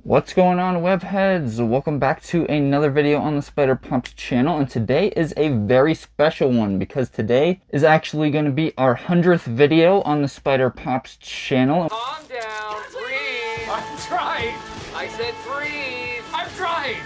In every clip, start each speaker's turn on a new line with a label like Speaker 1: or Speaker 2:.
Speaker 1: What's going on, webheads? Welcome back to another video on the Spider Pops channel, and today is a very special one because today is actually going to be our 100th video on the Spider Pops channel.
Speaker 2: Calm down, breathe. I'm trying. I said breathe. I'm trying.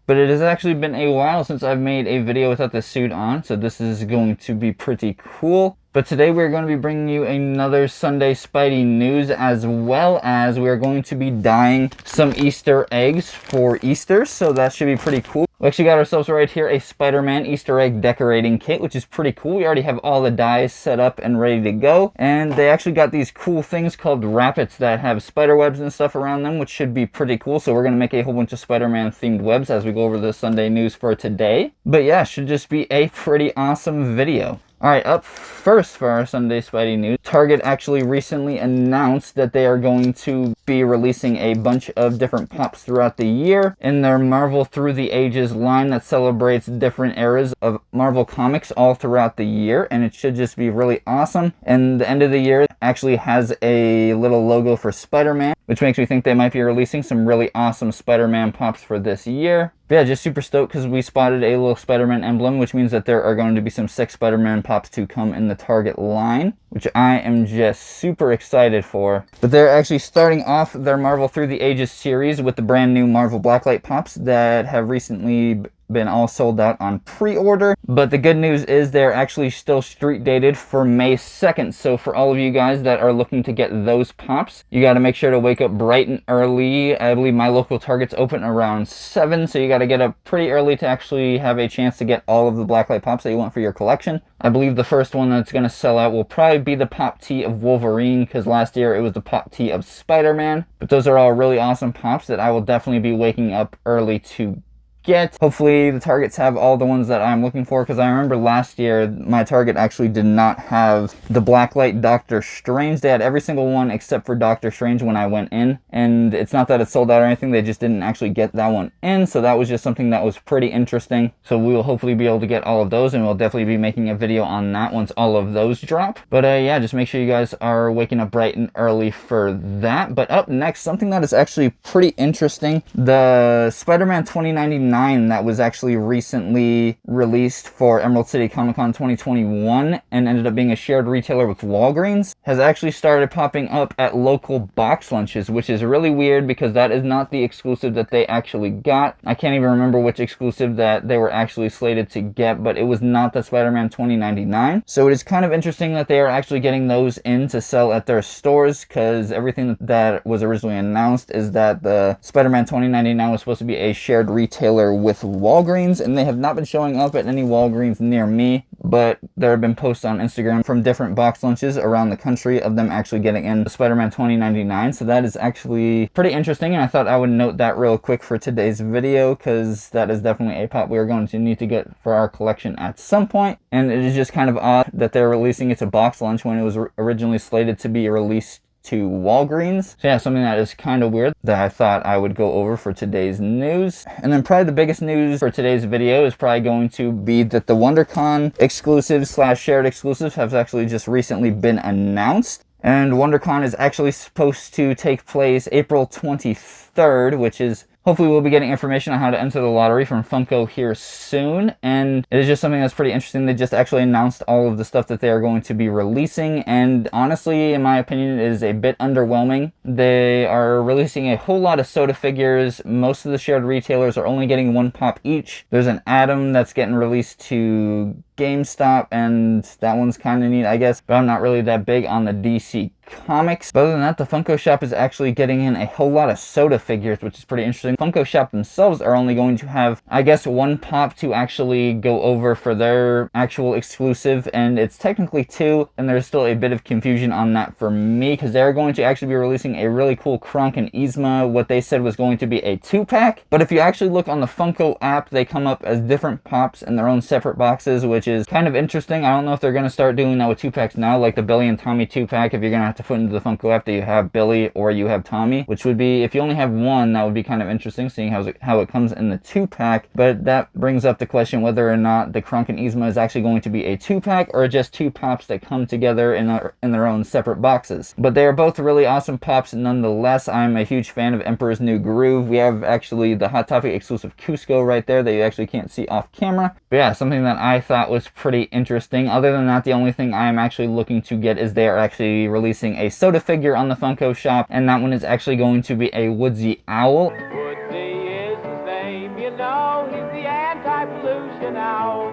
Speaker 1: But it has actually been a while since I've made a video without the suit on, so this is going to be pretty cool. But today we're going to be bringing you another Sunday Spidey news, as well as we are going to be dyeing some Easter eggs for Easter, so that should be pretty cool. We actually got ourselves right here a Spider-Man Easter egg decorating kit, which is pretty cool. We already have all the dyes set up and ready to go, and they actually got these cool things called wrappets that have spider webs and stuff around them, which should be pretty cool. So we're going to make a whole bunch of Spider-Man themed webs as we go over the Sunday news for today. But yeah, should just be a pretty awesome video. Alright, up first for our Sunday Spidey news, Target actually recently announced that they are going to be releasing a bunch of different pops throughout the year in their Marvel Through the Ages line that celebrates different eras of Marvel Comics all throughout the year, and it should just be really awesome. And the end of the year actually has a little logo for Spider-Man, which makes me think they might be releasing some really awesome Spider-Man pops for this year. But yeah, just super stoked because we spotted a little Spider-Man emblem, which means that there are going to be some sick Spider-Man pops to come in the Target line, which I am just super excited for. But they're actually starting off their Marvel Through the Ages series with the brand new Marvel Blacklight pops that have recently been all sold out on pre-order. But the good news is they're actually still street dated for May 2nd. So for all of you guys that are looking to get those pops, you got to make sure to wake up bright and early. I believe my local Target's open around 7, so you got to get up pretty early to actually have a chance to get all of the Blacklight pops that you want for your collection. I believe the first one that's going to sell out will probably be the Pop Tee of Wolverine, because last year it was the Pop Tee of Spider-Man. But those are all really awesome pops that I will definitely be waking up early to get. Hopefully the Targets have all the ones that I'm looking for, because I remember last year my Target actually did not have the Blacklight Doctor Strange. They had every single one except for Doctor Strange when I went in, and it's not that it's sold out or anything, they just didn't actually get that one in, so that was just something that was pretty interesting. So we will hopefully be able to get all of those, and we'll definitely be making a video on that once all of those drop. But yeah, just make sure you guys are waking up bright and early for that. But up next, something that is actually pretty interesting, the Spider-Man 2099 that was actually recently released for Emerald City Comic Con 2021 and ended up being a shared retailer with Walgreens, has actually started popping up at local box lunches, which is really weird because that is not the exclusive that they actually got. I can't even remember which exclusive that they were actually slated to get, but it was not the Spider-Man 2099. So it is kind of interesting that they are actually getting those in to sell at their stores, because everything that was originally announced is that the Spider-Man 2099 was supposed to be a shared retailer with Walgreens, and they have not been showing up at any Walgreens near me. But there have been posts on Instagram from different box lunches around the country of them actually getting in the Spider-Man 2099. So that is actually pretty interesting, and I thought I would note that real quick for today's video, because that is definitely a pop we are going to need to get for our collection at some point. And it is just kind of odd that they're releasing it to box lunch when it was originally slated to be released to Walgreens. So yeah, something that is kind of weird that I thought I would go over for today's news. And then probably the biggest news for today's video is probably going to be that the WonderCon exclusives / shared exclusives have actually just recently been announced. And WonderCon is actually supposed to take place April 23rd, which is hopefully we'll be getting information on how to enter the lottery from Funko here soon. And it is just something that's pretty interesting. They just actually announced all of the stuff that they are going to be releasing. And honestly, in my opinion, it is a bit underwhelming. They are releasing a whole lot of soda figures. Most of the shared retailers are only getting one pop each. There's an Atom that's getting released to GameStop, and that one's kind of neat, I guess, but I'm not really that big on the DC Comics. But other than that, the Funko Shop is actually getting in a whole lot of soda figures, which is pretty interesting. Funko Shop themselves are only going to have, I guess, one pop to actually go over for their actual exclusive, and it's technically 2, and there's still a bit of confusion on that for me, because they're going to actually be releasing a really cool Kronk and Yzma, what they said was going to be a 2-pack. But if you actually look on the Funko app, they come up as different pops in their own separate boxes, which which is kind of interesting. I don't know if they're going to start doing that with 2-packs now, like the Billy and Tommy 2-pack. If you're going to have to put into the Funko app that you have Billy or you have Tommy, which would be, if you only have one, that would be kind of interesting, seeing how it comes in the 2-pack. But that brings up the question whether or not the Kronk and Yzma is actually going to be a 2-pack or just 2 pops that come together in their own separate boxes. But they are both really awesome pops nonetheless. I'm a huge fan of Emperor's New Groove. We have actually the Hot Topic exclusive Cusco right there that you actually can't see off camera. But yeah, something that I thought was pretty interesting. Other than that, the only thing I am actually looking to get is they are actually releasing a soda figure on the Funko shop, and that one is actually going to be a Woodsy Owl.
Speaker 2: Woodsy is his name, you know, he's the anti-pollution owl.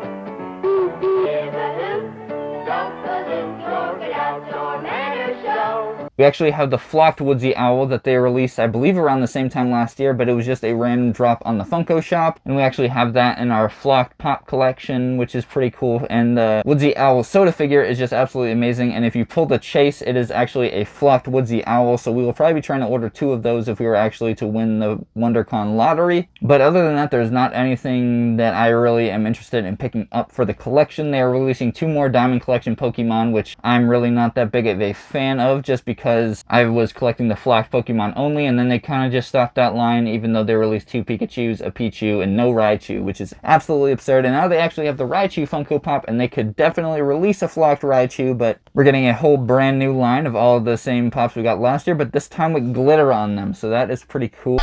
Speaker 2: Here's a hoot, don't pollute your get outdoor manners show.
Speaker 1: We actually have the flocked Woodsy Owl that they released, I believe, around the same time last year, but it was just a random drop on the Funko shop. And we actually have that in our flocked pop collection, which is pretty cool. And the Woodsy Owl soda figure is just absolutely amazing. And if you pull the chase, it is actually a flocked Woodsy Owl. So we will probably be trying to order 2 of those if we were actually to win the WonderCon lottery. But other than that, there's not anything that I really am interested in picking up for the collection. They are releasing 2 more Diamond Collection Pokemon, which I'm really not that big of a fan of, just because I was collecting the flocked Pokemon only, and then they kind of just stopped that line, even though they released 2 Pikachus, a Pichu, and no Raichu, which is absolutely absurd. And now they actually have the Raichu Funko Pop, and they could definitely release a flocked Raichu, but we're getting a whole brand new line of all of the same pops we got last year, but this time with glitter on them, so that is pretty cool.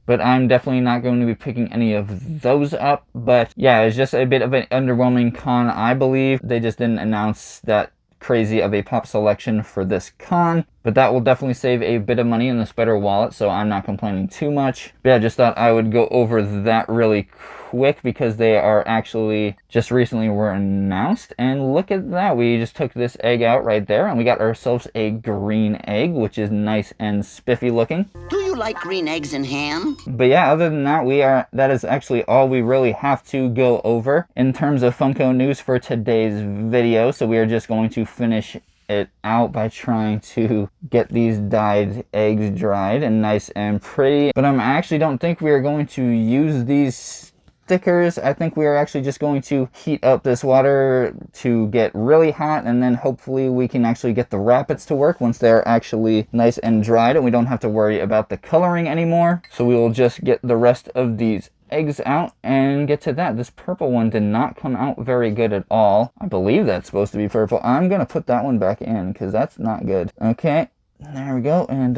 Speaker 1: But I'm definitely not going to be picking any of those up. But yeah, it's just a bit of an underwhelming con, I believe. They just didn't announce that crazy of a pop selection for this con. But that will definitely save a bit of money in the Spider wallet, so I'm not complaining too much. But yeah, I just thought I would go over that really quick because they are actually just recently were announced. And look at that, we just took this egg out right there and we got ourselves a green egg, which is nice and spiffy looking.
Speaker 3: Do you like green eggs and ham?
Speaker 1: But yeah, other than that, that is actually all we really have to go over in terms of Funko news for today's video. So we are just going to finish it out by trying to get these dyed eggs dried and nice and pretty. But I actually don't think we are going to use these stickers. I think we are actually just going to heat up this water to get really hot, and then hopefully we can actually get the rabbits to work once they're actually nice and dried and we don't have to worry about the coloring anymore. So we will just get the rest of these eggs out and get to that. This purple one did not come out very good at all. I believe that's supposed to be purple. I'm gonna put that one back in because that's not good. Okay, there we go. And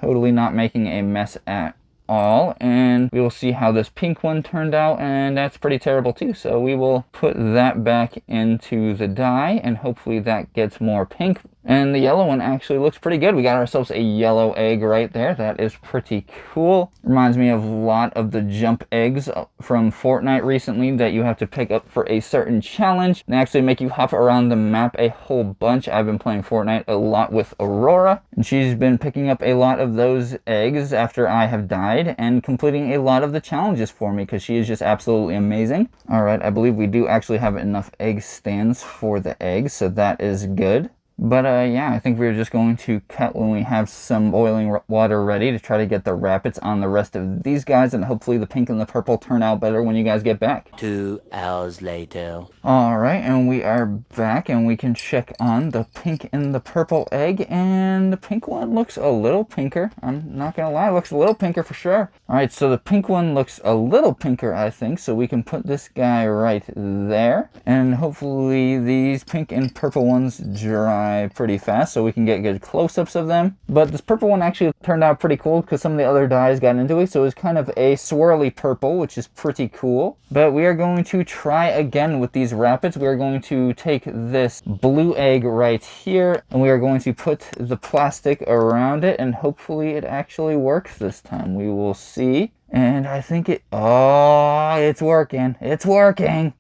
Speaker 1: totally not making a mess at all. And we will see how this pink one turned out, and that's pretty terrible too. So we will put that back into the dye and hopefully that gets more pink. And the yellow one actually looks pretty good. We got ourselves a yellow egg right there. That is pretty cool. Reminds me of a lot of the jump eggs from Fortnite recently that you have to pick up for a certain challenge. They actually make you hop around the map a whole bunch. I've been playing Fortnite a lot with Aurora, and she's been picking up a lot of those eggs after I have died and completing a lot of the challenges for me because she is just absolutely amazing. All right, I believe we do actually have enough egg stands for the eggs, so that is good. But yeah, I think we're just going to cut when we have some boiling water ready to try to get the rabbits on the rest of these guys, and hopefully the pink and the purple turn out better when you guys get back.
Speaker 3: 2 hours later.
Speaker 1: Alright, and we are back and we can check on the pink and the purple egg, and the pink one looks a little pinker. I'm not gonna lie, it looks a little pinker for sure. Alright, so the pink one looks a little pinker, I think, so we can put this guy right there. And hopefully these pink and purple ones dry pretty fast so we can get good close-ups of them. But this purple one actually turned out pretty cool because some of the other dyes got into it, so it's kind of a swirly purple, which is pretty cool. But we are going to try again with these rabbits. We are going to take this blue egg right here and we are going to put the plastic around it, and hopefully it actually works this time. We will see. And I think oh, it's working. It's working.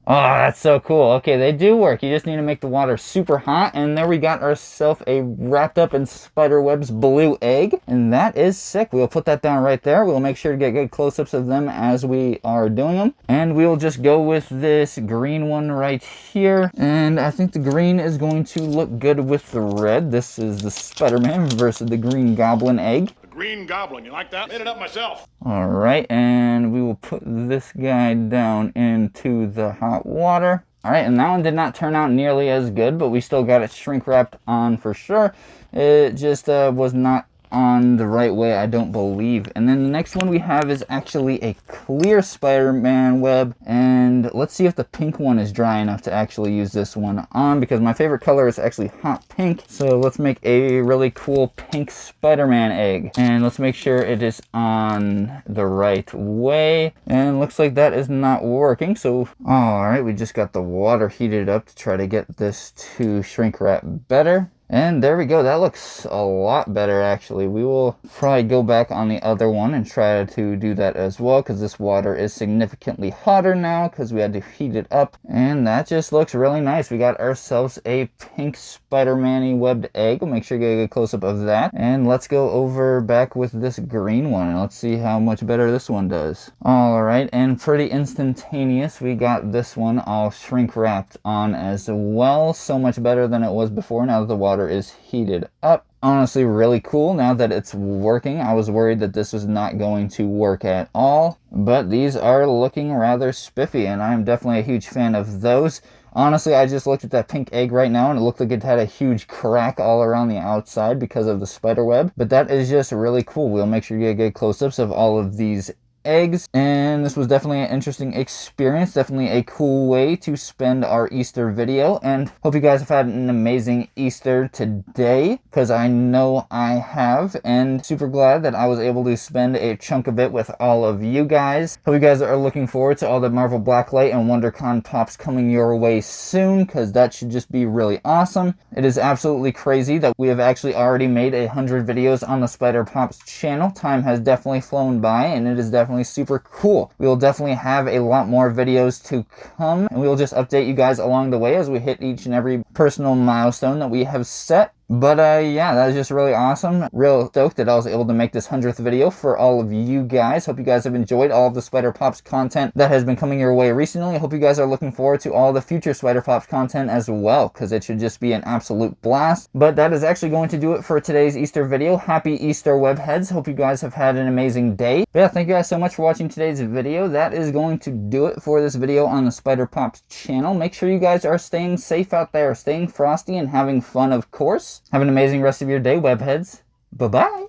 Speaker 1: Oh, that's so cool. Okay, they do work. You just need to make the water super hot. And there we got ourselves a wrapped up in spiderwebs blue egg. And that is sick. We'll put that down right there. We'll make sure to get good close-ups of them as we are doing them. And we'll just go with this green one right here. And I think the green is going to look good with the red. This is the Spider-Man versus the Green Goblin egg.
Speaker 4: Green Goblin. You like that? Made it up myself.
Speaker 1: All right, and we will put this guy down into the hot water. All right, and that one did not turn out nearly as good, but we still got it shrink wrapped on for sure. It just was not on the right way, I don't believe. And then the next one we have is actually a clear Spider-Man web, and let's see if the pink one is dry enough to actually use this one on, because my favorite color is actually hot pink. So let's make a really cool pink Spider-Man egg, and let's make sure it is on the right way. And looks like that is not working. So all right, we just got the water heated up to try to get this to shrink wrap better. And there we go. That looks a lot better, actually. We will probably go back on the other one and try to do that as well, because this water is significantly hotter now because we had to heat it up. And that just looks really nice. We got ourselves a pink Spider-Man-y webbed egg. We'll make sure to get a good close-up of that. And let's go over back with this green one, and let's see how much better this one does. All right, and pretty instantaneous. We got this one all shrink-wrapped on as well. So much better than it was before now that the water is heated up. Honestly, really cool now that it's working. I was worried that this was not going to work at all, but these are looking rather spiffy, and I'm definitely a huge fan of those. Honestly, I just looked at that pink egg right now, and it looked like it had a huge crack all around the outside because of the spider web, but that is just really cool. We'll make sure you get good close-ups of all of these eggs, and this was definitely an interesting experience, definitely a cool way to spend our Easter video, and hope you guys have had an amazing Easter today, because I know I have, and super glad that I was able to spend a chunk of it with all of you guys. Hope you guys are looking forward to all the Marvel Blacklight and WonderCon pops coming your way soon, because that should just be really awesome. It is absolutely crazy that we have actually already made 100 videos on the Spider Pops channel. Time has definitely flown by, and it is definitely super cool. We will definitely have a lot more videos to come, and we will just update you guys along the way as we hit each and every personal milestone that we have set. But yeah, that was just really awesome. Real stoked that I was able to make this 100th video for all of you guys. Hope you guys have enjoyed all of the Spider Pops content that has been coming your way recently. I hope you guys are looking forward to all the future Spider Pops content as well, because it should just be an absolute blast. But that is actually going to do it for today's Easter video. Happy Easter, webheads. Hope you guys have had an amazing day. But yeah, thank you guys so much for watching today's video. That is going to do it for this video on the Spider Pops channel. Make sure you guys are staying safe out there, staying frosty, and having fun, of course. Have an amazing rest of your day, webheads. Bye-bye.